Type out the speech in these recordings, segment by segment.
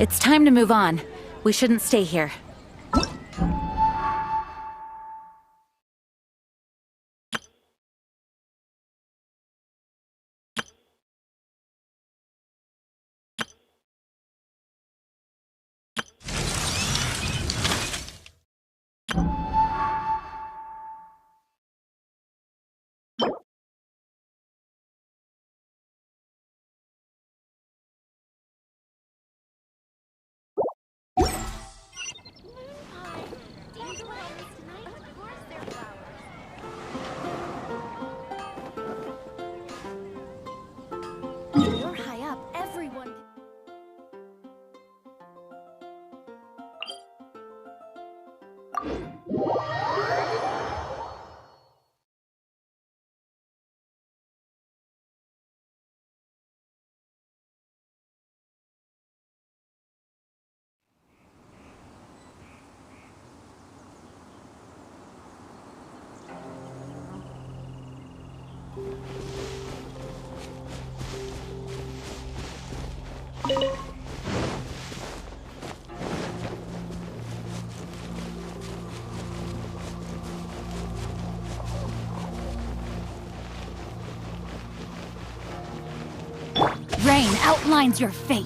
It's time to move on. We shouldn't stay here. You're high up, everyone. Rain outlines your fate.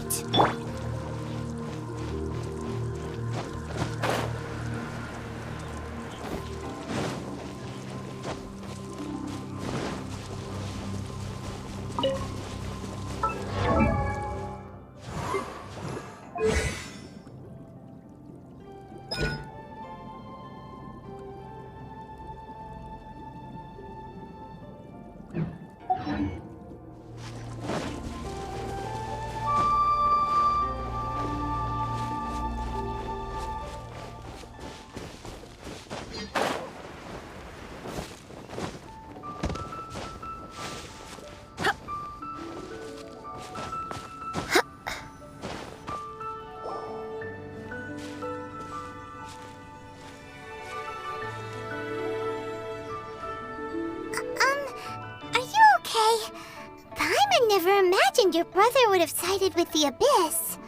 Never imagined your brother would have sided with the Abyss.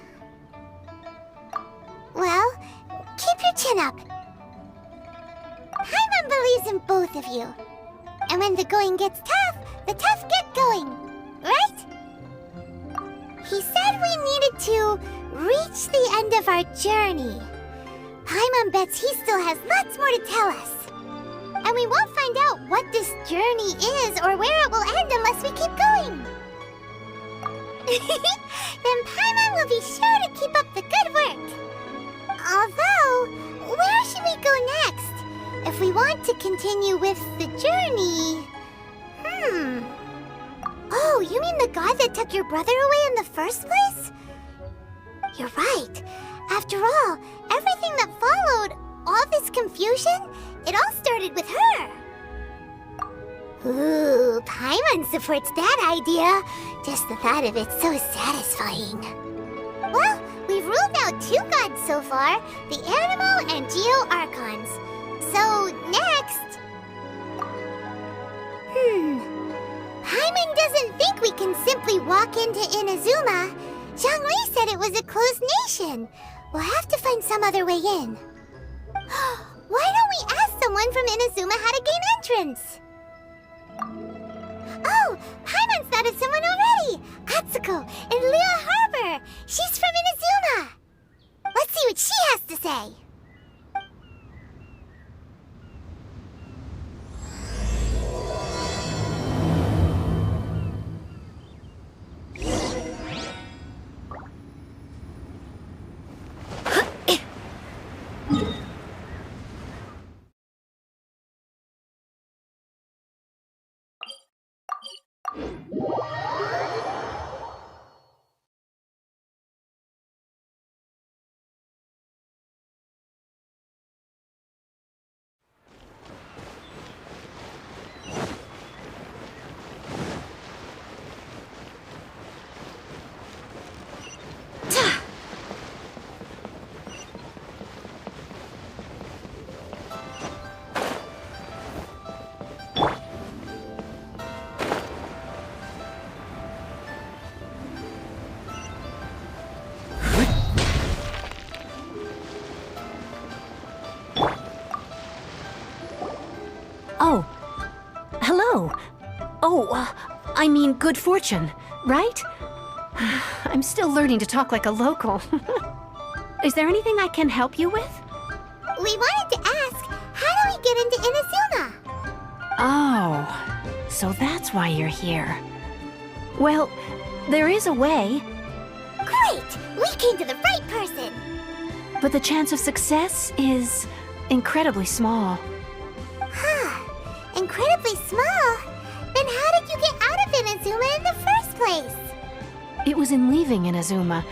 Well, keep your chin up. Paimon believes in both of you. And when the going gets tough, the tough get going, right? He said we needed to reach the end of our journey. Paimon bets he still has lots more to tell us. And we won't find out what this journey is or where it will end unless we keep going. Then Paimon will be sure to keep up the good work. Although, where should we go next? If we want to continue with the journey... Oh, you mean the god that took your brother away in the first place? You're right. After all, everything that followed, all this confusion, it all started with her. Ooh, Paimon supports that idea. Just the thought of it's so satisfying. Well, we've ruled out two gods so far, the Animo and Geo Archons. So, next... Paimon doesn't think we can simply walk into Inazuma. Zhongli said it was a closed nation. We'll have to find some other way in. Why don't we ask someone from Inazuma how to gain entrance? Oh, Paimon's thought of someone already! Atsuko in Liyue Harbor! She's from Inazuma! Let's see what she has to say! I mean, good fortune, right? I'm still learning to talk like a local. Is there anything I can help you with? We wanted to ask, how do we get into Inazuma? Oh, so that's why you're here. Well, there is a way, Great! We came to the right person! but the chance of success is incredibly small. Incredibly small? Then how did you get out of Inazuma in the first place? It was in leaving Inazuma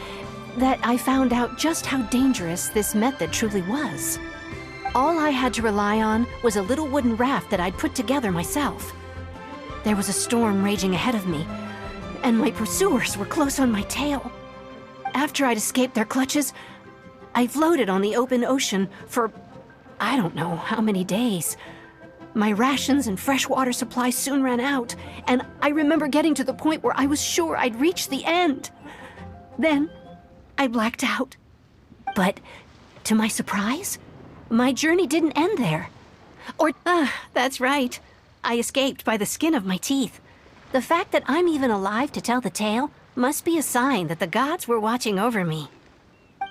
that I found out just how dangerous this method truly was. All I had to rely on was a little wooden raft that I'd put together myself. There was a storm raging ahead of me, and my pursuers were close on my tail. After I'd escaped their clutches, I floated on the open ocean for I don't know how many days. My rations and freshwater supply soon ran out, and I remember getting to the point where I was sure I'd reached the end. Then, I blacked out. But, to my surprise, my journey didn't end there. That's right. I escaped by the skin of my teeth. The fact that I'm even alive to tell the tale must be a sign that the gods were watching over me.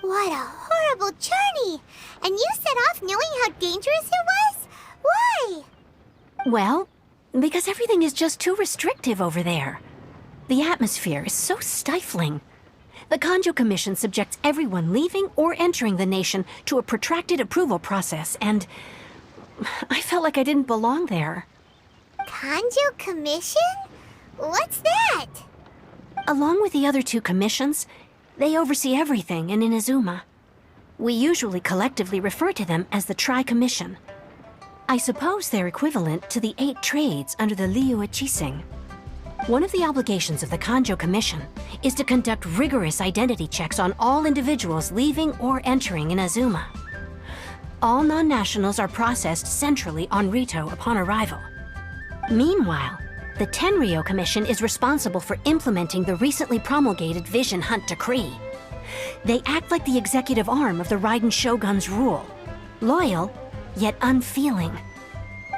What a horrible journey! And you set off knowing how dangerous it was? Why? Well, because everything is just too restrictive over there. The atmosphere is so stifling. The Kanjo Commission subjects everyone leaving or entering the nation to a protracted approval process, and I felt like I didn't belong there. Kanjo Commission? What's that? Along with the other two commissions, they oversee everything in Inazuma. We usually collectively refer to them as the Tri-Commission. I suppose they're equivalent to the 8 trades under the Liyue Chising. One of the obligations of the Kanjo Commission is to conduct rigorous identity checks on all individuals leaving or entering Inazuma. All non-nationals are processed centrally on Rito upon arrival. Meanwhile, the Tenryo Commission is responsible for implementing the recently promulgated Vision Hunt Decree. They act like the executive arm of the Raiden Shogun's rule. Loyal, yet unfeeling.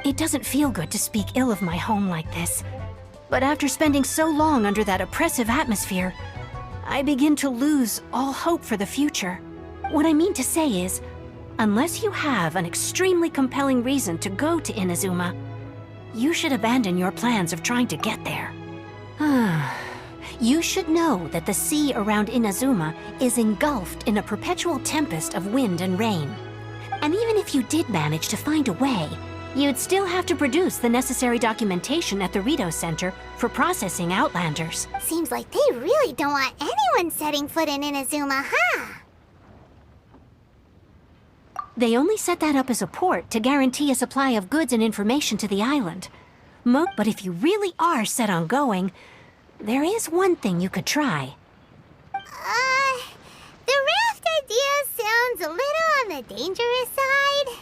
It doesn't feel good to speak ill of my home like this. But after spending so long under that oppressive atmosphere, I begin to lose all hope for the future. What I mean to say is, unless you have an extremely compelling reason to go to Inazuma, you should abandon your plans of trying to get there. You should know that the sea around Inazuma is engulfed in a perpetual tempest of wind and rain. And even if you did manage to find a way, you'd still have to produce the necessary documentation at the Rito Center for processing Outlanders. Seems like they really don't want anyone setting foot in Inazuma, huh? They only set that up as a port to guarantee a supply of goods and information to the island. But if you really are set on going, there is one thing you could try. The raft idea sounds a little on the dangerous side.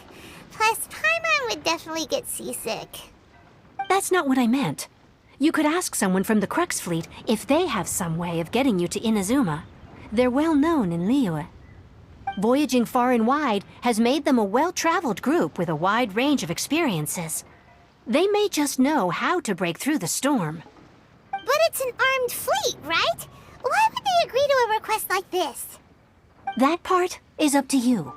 Plus, Paimon would definitely get seasick. That's not what I meant. You could ask someone from the Crux Fleet if they have some way of getting you to Inazuma. They're well known in Liyue. Voyaging far and wide has made them a well-traveled group with a wide range of experiences. They may just know how to break through the storm. But it's an armed fleet, right? Why would they agree to a request like this? That part is up to you.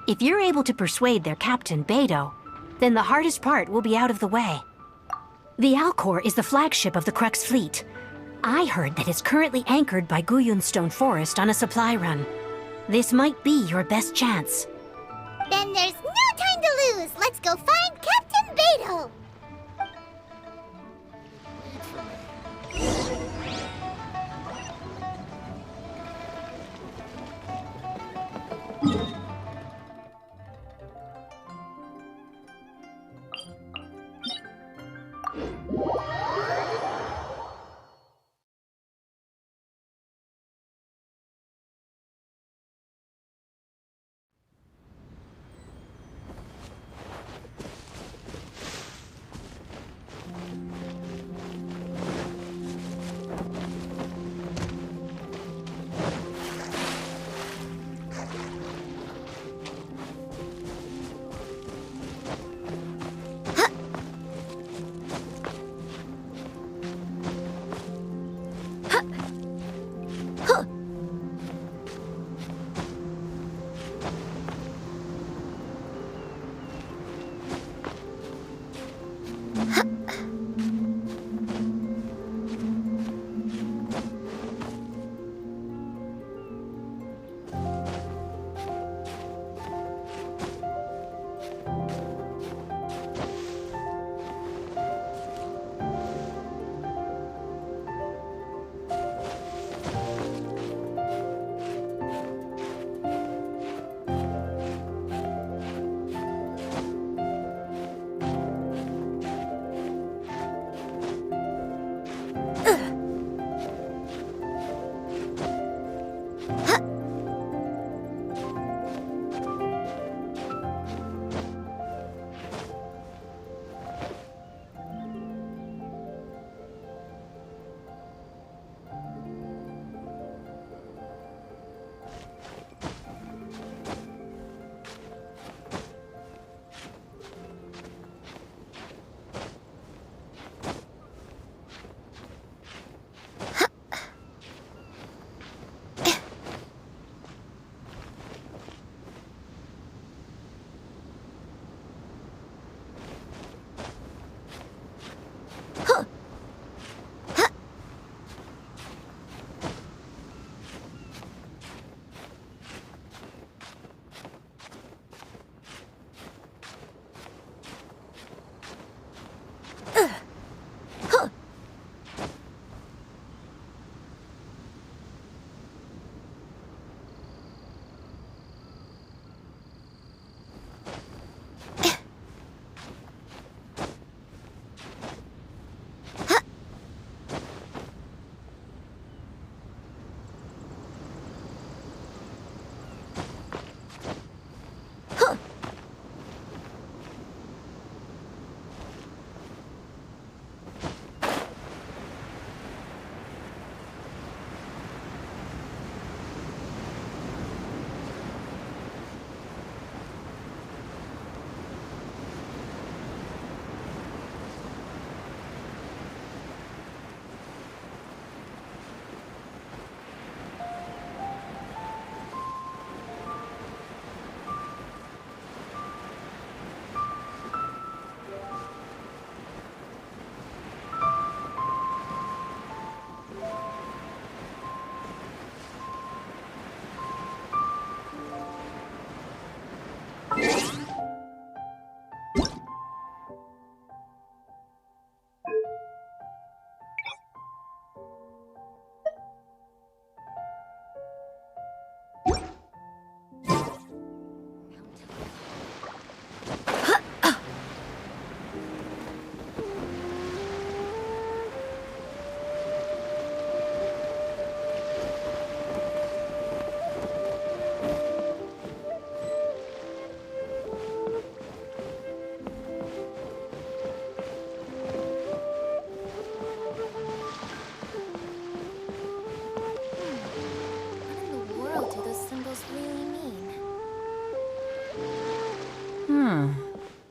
If you're able to persuade their captain, BEIDOU, then the hardest part will be out of the way. The Alcor is the flagship of the Crux Fleet. I heard that it's currently anchored by Guyunstone Forest on a supply run. This might be your best chance. Then there's no time to lose. Let's go find Captain BEIDOU.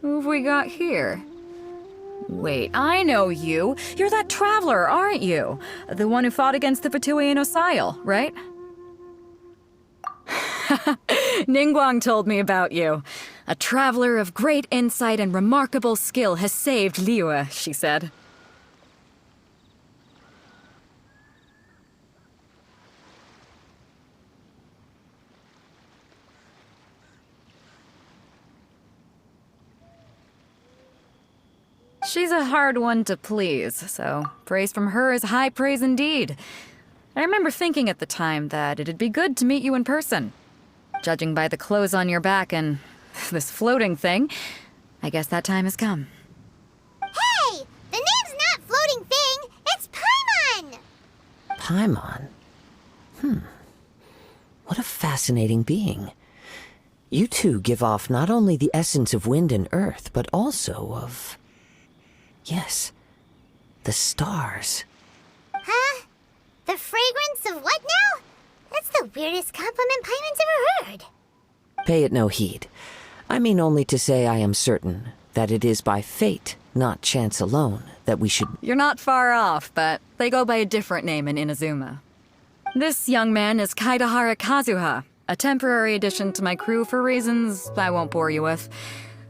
Who have we got here? Wait, I know you. You're that traveler, aren't you? The one who fought against the Fatuian Osile, right? Ningguang told me about you. A traveler of great insight and remarkable skill has saved Liyue, she said. She's a hard one to please, so praise from her is high praise indeed. I remember thinking at the time that it'd be good to meet you in person. Judging by the clothes on your back and this floating thing, I guess that time has come. Hey! The name's not Floating Thing, it's Paimon! Paimon? What a fascinating being. You two give off not only the essence of wind and earth, but also of... yes, the stars. Huh? The fragrance of what now? That's the weirdest compliment Paimon's ever heard. Pay it no heed. I mean only to say I am certain that it is by fate, not chance alone, that we should... You're not far off, but they go by a different name in Inazuma. This young man is Kaidahara Kazuha, a temporary addition to my crew for reasons I won't bore you with.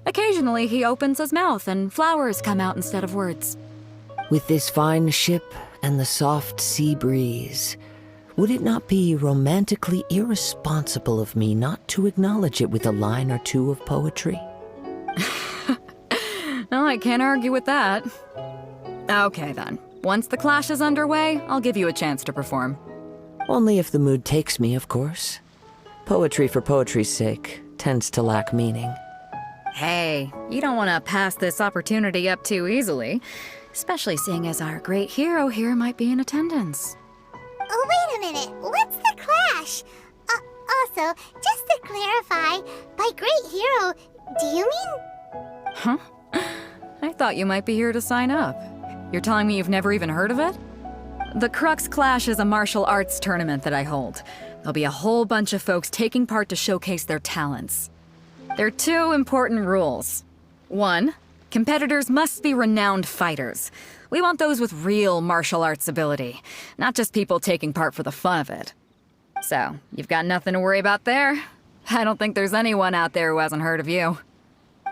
Occasionally, he opens his mouth and flowers come out instead of words. With this fine ship and the soft sea breeze, would it not be romantically irresponsible of me not to acknowledge it with a line or two of poetry? No, I can't argue with that. Okay then. Once the clash is underway, I'll give you a chance to perform. Only if the mood takes me, of course. Poetry for poetry's sake tends to lack meaning. Hey, you don't want to pass this opportunity up too easily, especially seeing as our great hero here might be in attendance. Oh, wait a minute. What's the clash? Also, just to clarify, by great hero, do you mean... Huh? I thought you might be here to sign up. You're telling me you've never even heard of it? The Crux Clash is a martial arts tournament that I hold. There'll be a whole bunch of folks taking part to showcase their talents. There are 2 important rules. 1, competitors must be renowned fighters. We want those with real martial arts ability, not just people taking part for the fun of it. So, you've got nothing to worry about there. I don't think there's anyone out there who hasn't heard of you.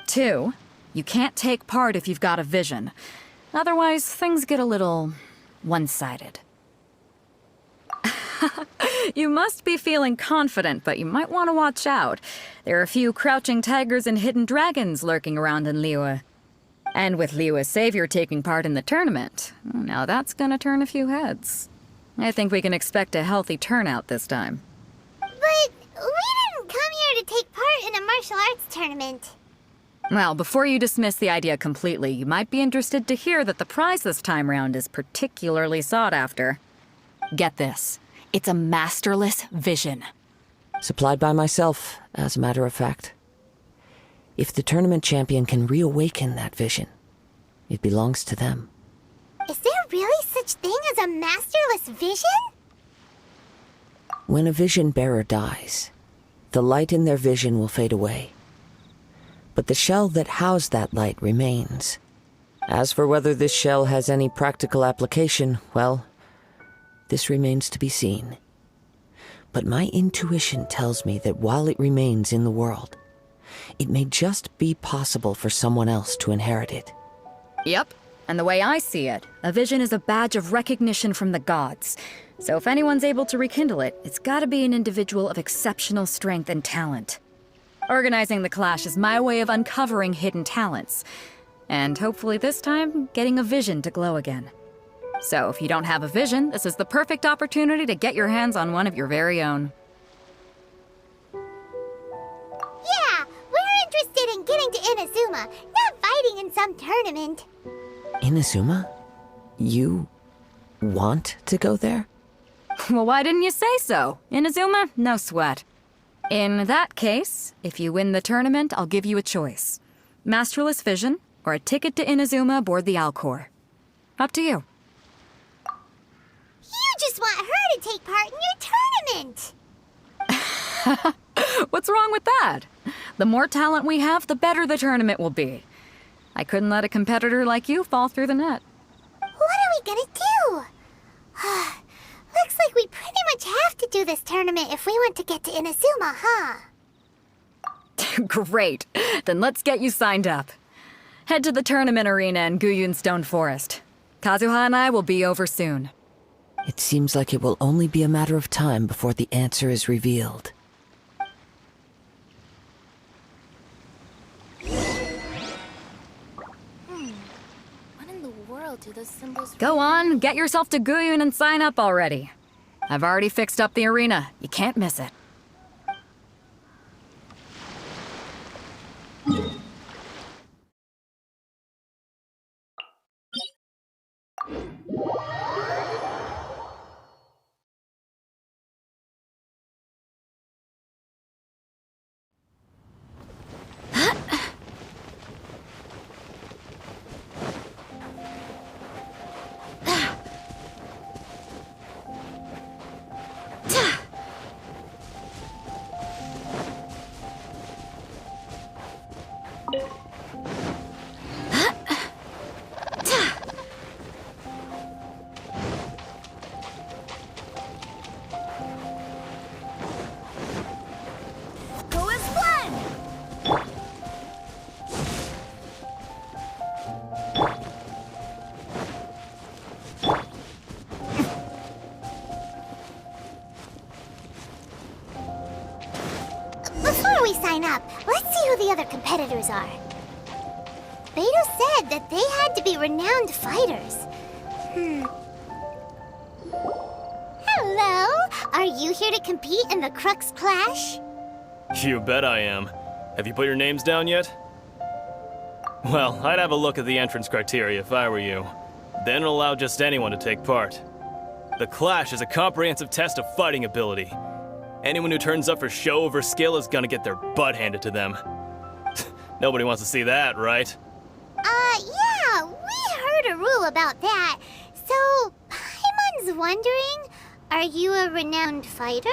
2, you can't take part if you've got a vision. Otherwise, things get a little one-sided. You must be feeling confident, but you might want to watch out. There are a few crouching tigers and hidden dragons lurking around in Liyue. And with Liyue's savior taking part in the tournament, now that's gonna turn a few heads. I think we can expect a healthy turnout this time. But we didn't come here to take part in a martial arts tournament. Well, before you dismiss the idea completely, you might be interested to hear that the prize this time round is particularly sought after. Get this. It's a masterless vision. Supplied by myself, as a matter of fact. If the tournament champion can reawaken that vision, it belongs to them. Is there really such thing as a masterless vision? When a vision bearer dies, the light in their vision will fade away. But the shell that housed that light remains. As for whether this shell has any practical application, well, this remains to be seen. But my intuition tells me that while it remains in the world, it may just be possible for someone else to inherit it. Yep. And the way I see it, a vision is a badge of recognition from the gods. So if anyone's able to rekindle it, it's gotta be an individual of exceptional strength and talent. Organizing the clash is my way of uncovering hidden talents. And hopefully this time, getting a vision to glow again. So if you don't have a vision, this is the perfect opportunity to get your hands on one of your very own. Yeah, we're interested in getting to Inazuma, not fighting in some tournament. Inazuma? You want to go there? Well, why didn't you say so? Inazuma? No sweat. In that case, if you win the tournament, I'll give you a choice. Masterless Vision, or a ticket to Inazuma aboard the Alcor. Up to you. You just want her to take part in your tournament. What's wrong with that? The more talent we have, the better the tournament will be. I couldn't let a competitor like you fall through the net. What are we gonna do? Looks like we pretty much have to do this tournament if we want to get to Inazuma, huh? Great. Then let's get you signed up. Head to the tournament arena in Guyun Stone Forest. Kazuha and I will be over soon. It seems like it will only be a matter of time before the answer is revealed. What in the world do those symbols... Go on, get yourself to Guyun and sign up already. I've already fixed up the arena. You can't miss it. line up. Let's see who the other competitors are. Beidou said that they had to be renowned fighters. Hello? Are you here to compete in the Crux Clash? You bet I am. Have you put your names down yet? Well, I'd have a look at the entrance criteria if I were you. Then it'll allow just anyone to take part. The Clash is a comprehensive test of fighting ability. Anyone who turns up for show over skill is gonna get their butt handed to them. Nobody wants to see that, right? Yeah, we heard a rule about that. So, Paimon's wondering, are you a renowned fighter?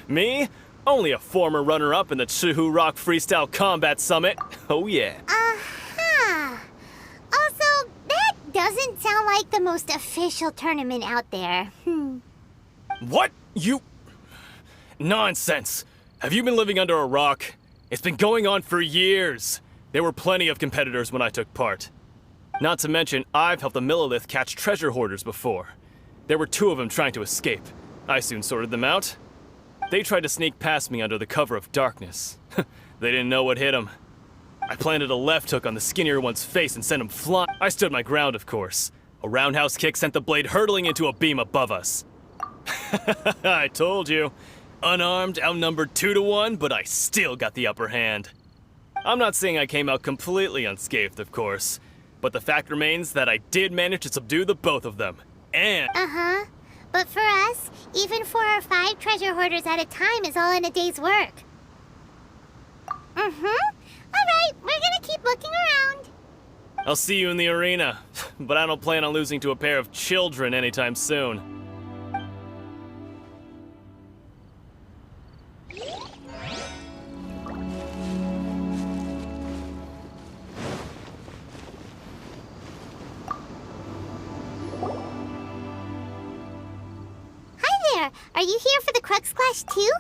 Me? Only a former runner-up in the Chihu Rock Freestyle Combat Summit. Oh yeah. Uh-huh. Also, that doesn't sound like the most official tournament out there. What? You... Nonsense. Have you been living under a rock? It's been going on for years. There were plenty of competitors when I took part. Not to mention, I've helped the Millilith catch treasure hoarders before. There were 2 of them trying to escape. I soon sorted them out. They tried to sneak past me under the cover of darkness. They didn't know what hit them. I planted a left hook on the skinnier one's face and sent him flying. I stood my ground, of course. A roundhouse kick sent the blade hurtling into a beam above us. I told you. Unarmed, outnumbered 2 to 1, but I still got the upper hand. I'm not saying I came out completely unscathed, of course, but the fact remains that I did manage to subdue the both of them. And... Uh-huh. But for us, even 4 or 5 treasure hoarders at a time is all in a day's work. Alright, we're gonna keep looking around. I'll see you in the arena, but I don't plan on losing to a pair of children anytime soon. Are you here for the Crux Clash too?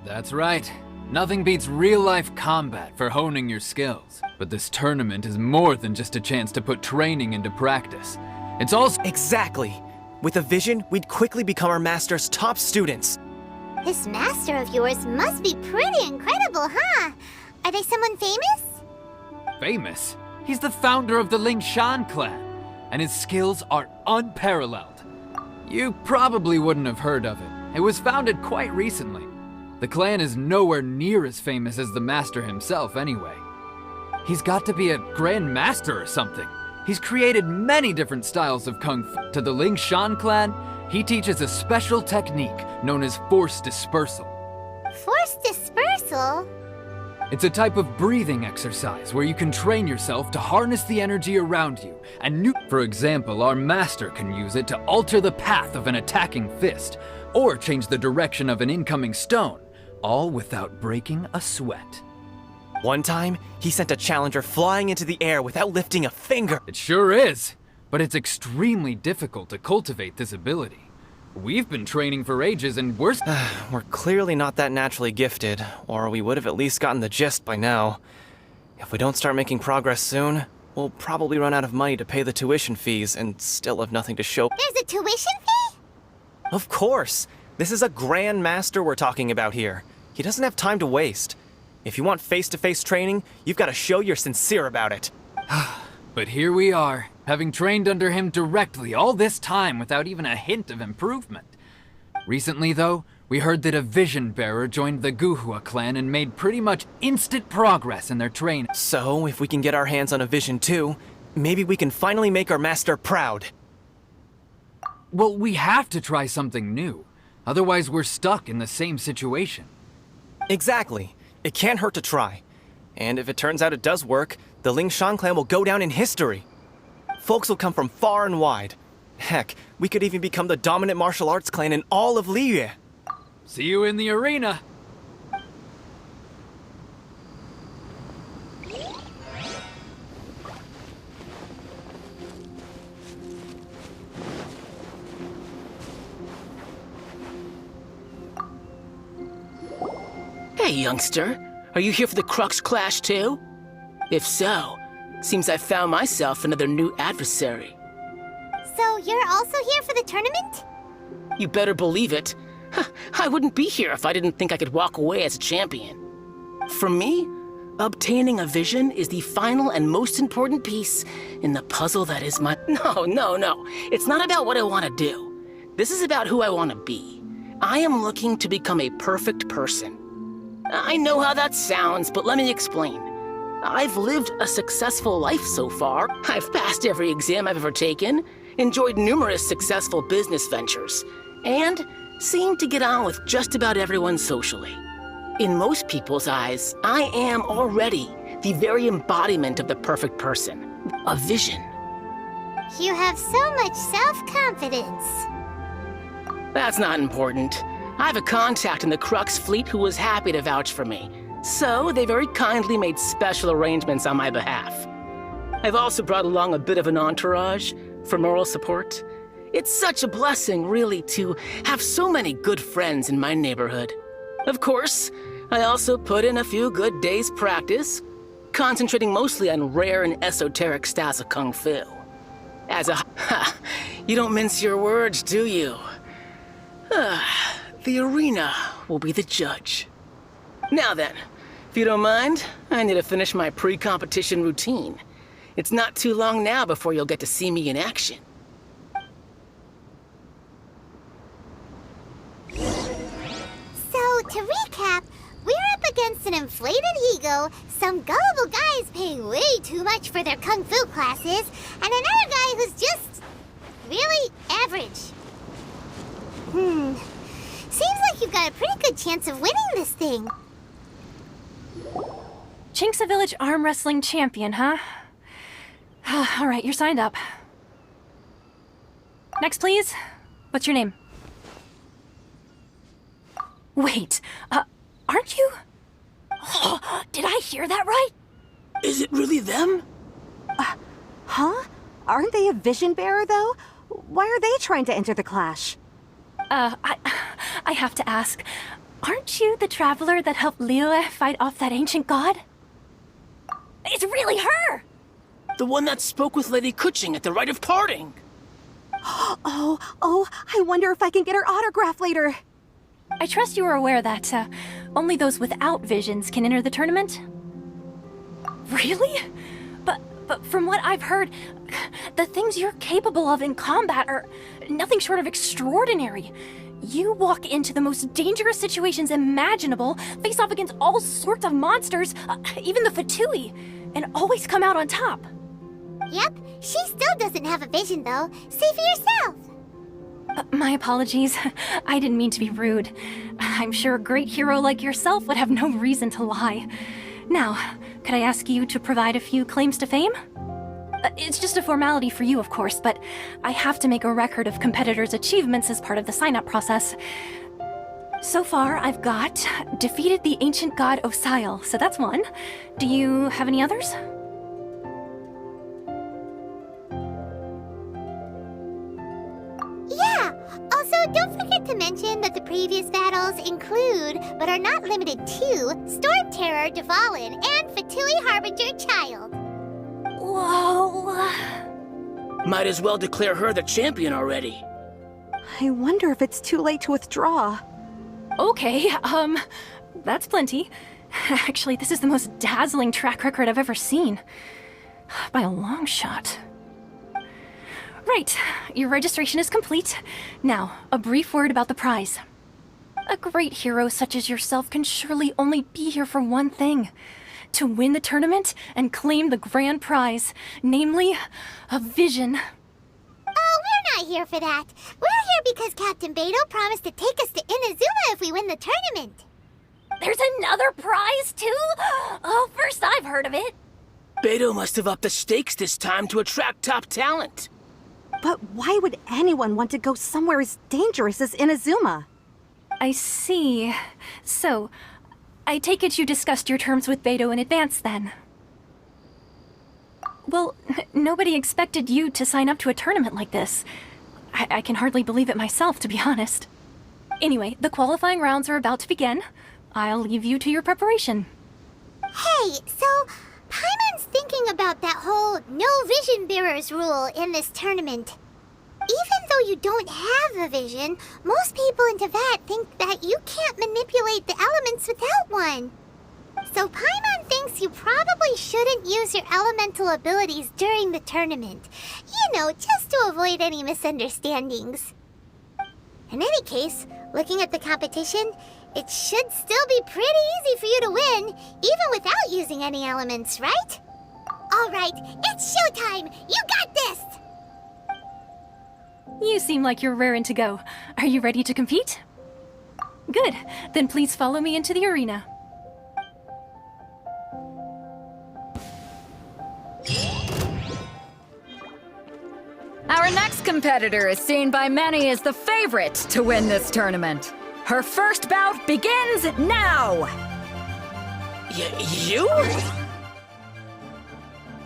That's right. Nothing beats real-life combat for honing your skills. But this tournament is more than just a chance to put training into practice. It's also— Exactly! With a vision, we'd quickly become our master's top students. This master of yours must be pretty incredible, huh? Are they someone famous? famous. He's the founder of the Lingshan clan, and his skills are unparalleled. You probably wouldn't have heard of it. It was founded quite recently. The clan is nowhere near as famous as the master himself anyway. He's got to be a grand master or something. He's created many different styles of kung fu. To the Lingshan clan, he teaches a special technique known as force dispersal. Force dispersal? It's a type of breathing exercise where you can train yourself to harness the energy around you. For example, our master can use it to alter the path of an attacking fist, or change the direction of an incoming stone, all without breaking a sweat. One time, he sent a challenger flying into the air without lifting a finger. It sure is, but it's extremely difficult to cultivate this ability. We've been training for ages and we're clearly not that naturally gifted, or we would have at least gotten the gist by now. If we don't start making progress soon, we'll probably run out of money to pay the tuition fees and still have nothing to show. There's a tuition fee? Of course! This is a grand master we're talking about here. He doesn't have time to waste. If you want face-to-face training, you've got to show you're sincere about it. But here we are, having trained under him directly all this time without even a hint of improvement. Recently, though, we heard that a vision bearer joined the Guhua clan and made pretty much instant progress in their training. So, if we can get our hands on a vision too, maybe we can finally make our master proud. Well, we have to try something new. Otherwise, we're stuck in the same situation. Exactly. It can't hurt to try. And if it turns out it does work, the Lingshan clan will go down in history. Folks will come from far and wide. Heck, we could even become the dominant martial arts clan in all of Liyue. See you in the arena! Hey, youngster. Are you here for the Crux Clash too? If so, seems I found myself another new adversary. So you're also here for the tournament? You better believe it. I wouldn't be here if I didn't think I could walk away as a champion. For me, obtaining a vision is the final and most important piece in the puzzle that is my... No. It's not about what I want to do. This is about who I want to be. I am looking to become a perfect person. I know how that sounds, but let me explain. I've lived a successful life so far. I've passed every exam I've ever taken, enjoyed numerous successful business ventures, and seem to get on with just about everyone socially. In most people's eyes, I am already the very embodiment of the perfect person. A vision. You have so much self-confidence. That's not important. I have a contact in the Crux fleet who was happy to vouch for me. So they very kindly made special arrangements on my behalf. I've also brought along a bit of an entourage for moral support. It's such a blessing, really, to have so many good friends in my neighborhood. Of course, I also put in a few good days' practice, concentrating mostly on rare and esoteric styles of Kung Fu. You don't mince your words, do you? The arena will be the judge. Now then, if you don't mind, I need to finish my pre-competition routine. It's not too long now before you'll get to see me in action. So, to recap, we're up against an inflated ego, some gullible guys paying way too much for their kung fu classes, and another guy who's just really average. Seems like you've got a pretty good chance of winning this thing. Chinksa Village arm wrestling champion, huh? All right, you're signed up. Next, please. What's your name? Wait, aren't you? Oh, did I hear that right? Is it really them? Huh? Aren't they a vision bearer, though? Why are they trying to enter the clash? I have to ask, aren't you the traveler that helped Liyue fight off that ancient god? It's really her! The one that spoke with Lady Kuching at the rite of parting. Oh, I wonder if I can get her autograph later. I trust you are aware that, only those without visions can enter the tournament? Really? But from what I've heard, the things you're capable of in combat are nothing short of extraordinary. You walk into the most dangerous situations imaginable, face off against all sorts of monsters, even the Fatui, and always come out on top. Yep, she still doesn't have a vision, though. Say for yourself. My apologies. I didn't mean to be rude. I'm sure a great hero like yourself would have no reason to lie. Now, could I ask you to provide a few claims to fame? It's just a formality for you, of course, but I have to make a record of competitors' achievements as part of the sign-up process. So far, I've got defeated the ancient god Osial, so that's one. Do you have any others? Yeah! Also, don't forget to mention that the previous battles include, but are not limited to, Storm Terror, Dvalin, and Fatui Harbinger Child. Whoa! Might as well declare her the champion already. I wonder if it's too late to withdraw. Okay, that's plenty. Actually, this is the most dazzling track record I've ever seen. By a long shot. Right, your registration is complete. Now, a brief word about the prize. A great hero such as yourself can surely only be here for one thing. To win the tournament and claim the grand prize, namely, a vision. Oh, we're not here for that. We're here because Captain BEIDOU promised to take us to INAZUMA if we win the tournament. There's another prize, too? Oh, first I've heard of it. BEIDOU must have upped the stakes this time to attract top talent. But why would anyone want to go somewhere as dangerous as INAZUMA? I see. So, I take it you discussed your terms with BEIDOU in advance, then? Well, nobody expected you to sign up to a tournament like this. I can hardly believe it myself, to be honest. Anyway, the qualifying rounds are about to begin. I'll leave you to your preparation. Hey, so Paimon's thinking about that whole no vision bearers rule in this tournament. Even though though you don't have a vision, most people in Teyvat think that you can't manipulate the elements without one. So Paimon thinks you probably shouldn't use your elemental abilities during the tournament. You know, just to avoid any misunderstandings. In any case, looking at the competition, it should still be pretty easy for you to win, even without using any elements, right? Alright, it's showtime! You got this! You seem like you're raring to go. Are you ready to compete? Good. Then please follow me into the arena. Our next competitor is seen by many as the favorite to win this tournament. Her first bout begins now! You?